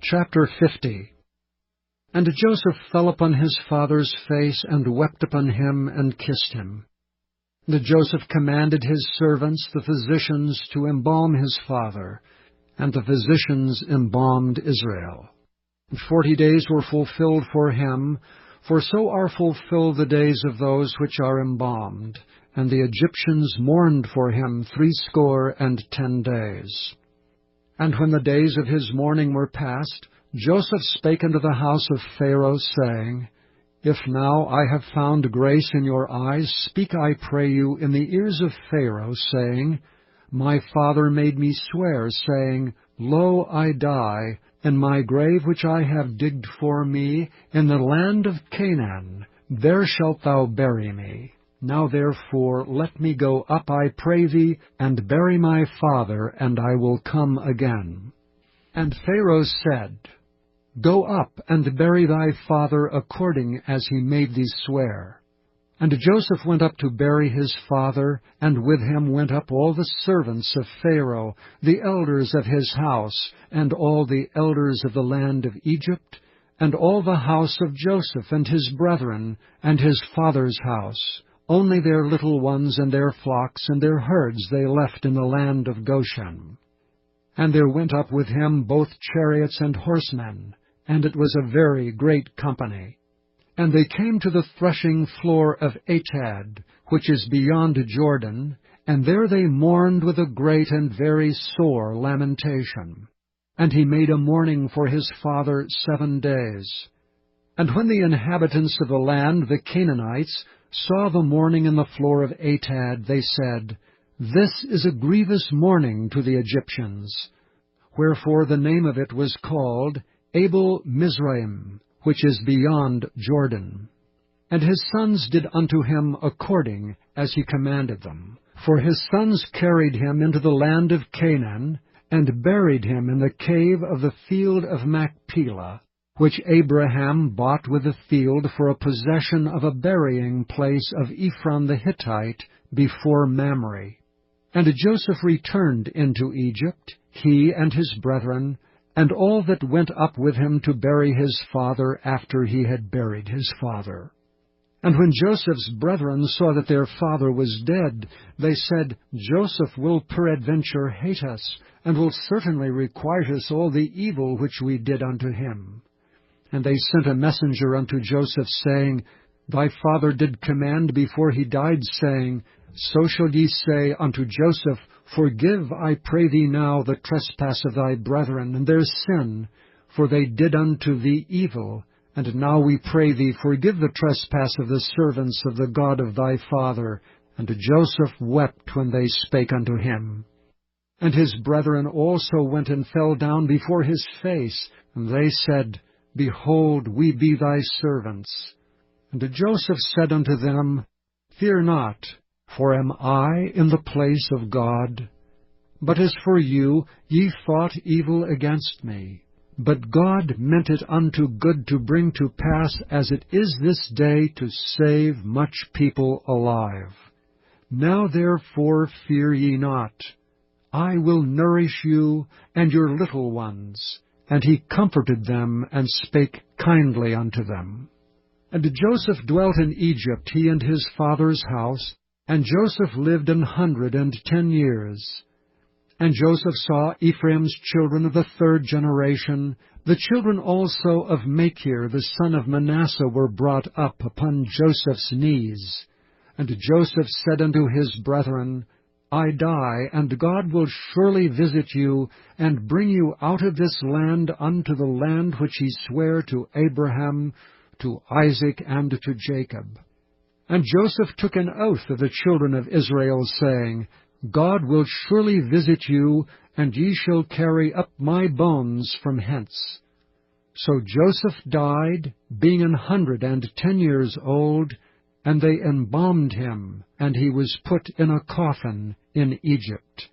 Chapter 50. And Joseph fell upon his father's face, and wept upon him, and kissed him. And Joseph commanded his servants, the physicians, to embalm his father, and the physicians embalmed Israel. And 40 days were fulfilled for him, for so are fulfilled the days of those which are embalmed. And the Egyptians mourned for him 60 days. And when the days of his mourning were past, Joseph spake unto the house of Pharaoh, saying, If now I have found grace in your eyes, speak, I pray you, in the ears of Pharaoh, saying, My father made me swear, saying, Lo, I die, and my grave which I have digged for me, in the land of Canaan, there shalt thou bury me. Now therefore let me go up, I pray thee, and bury my father, and I will come again. And Pharaoh said, Go up, and bury thy father according as he made thee swear. And Joseph went up to bury his father, and with him went up all the servants of Pharaoh, the elders of his house, and all the elders of the land of Egypt, and all the house of Joseph, and his brethren, and his father's house. Only their little ones and their flocks and their herds they left in the land of Goshen. And there went up with him both chariots and horsemen, and it was a very great company. And they came to the threshing floor of Atad, which is beyond Jordan, and there they mourned with a great and very sore lamentation. And he made a mourning for his father 7 days. And when the inhabitants of the land, the Canaanites, saw the mourning in the floor of Atad, they said, This is a grievous mourning to the Egyptians. Wherefore the name of it was called Abel Mizraim, which is beyond Jordan. And his sons did unto him according as he commanded them. For his sons carried him into the land of Canaan, and buried him in the cave of the field of Machpelah, which Abraham bought with the field for a possession of a burying place of Ephron the Hittite before Mamre. And Joseph returned into Egypt, he and his brethren, and all that went up with him to bury his father after he had buried his father. And when Joseph's brethren saw that their father was dead, they said, Joseph will peradventure hate us, and will certainly requite us all the evil which we did unto him. And they sent a messenger unto Joseph, saying, Thy father did command before he died, saying, So shall ye say unto Joseph, Forgive, I pray thee now, the trespass of thy brethren, and their sin, for they did unto thee evil. And now we pray thee, forgive the trespass of the servants of the God of thy father. And Joseph wept when they spake unto him. And his brethren also went and fell down before his face, and they said, Behold, we be thy servants. And Joseph said unto them, Fear not, for am I in the place of God? But as for you, ye thought evil against me. But God meant it unto good to bring to pass, as it is this day, to save much people alive. Now therefore fear ye not. I will nourish you and your little ones. And he comforted them, and spake kindly unto them. And Joseph dwelt in Egypt, he and his father's house, and Joseph lived 110 years. And Joseph saw Ephraim's children of the 3rd generation. The children also of Machir, the son of Manasseh, were brought up upon Joseph's knees. And Joseph said unto his brethren, I die, and God will surely visit you, and bring you out of this land unto the land which he sware to Abraham, to Isaac, and to Jacob. And Joseph took an oath of the children of Israel, saying, God will surely visit you, and ye shall carry up my bones from hence. So Joseph died, being 110 years old, and they embalmed him, and he was put in a coffin in Egypt.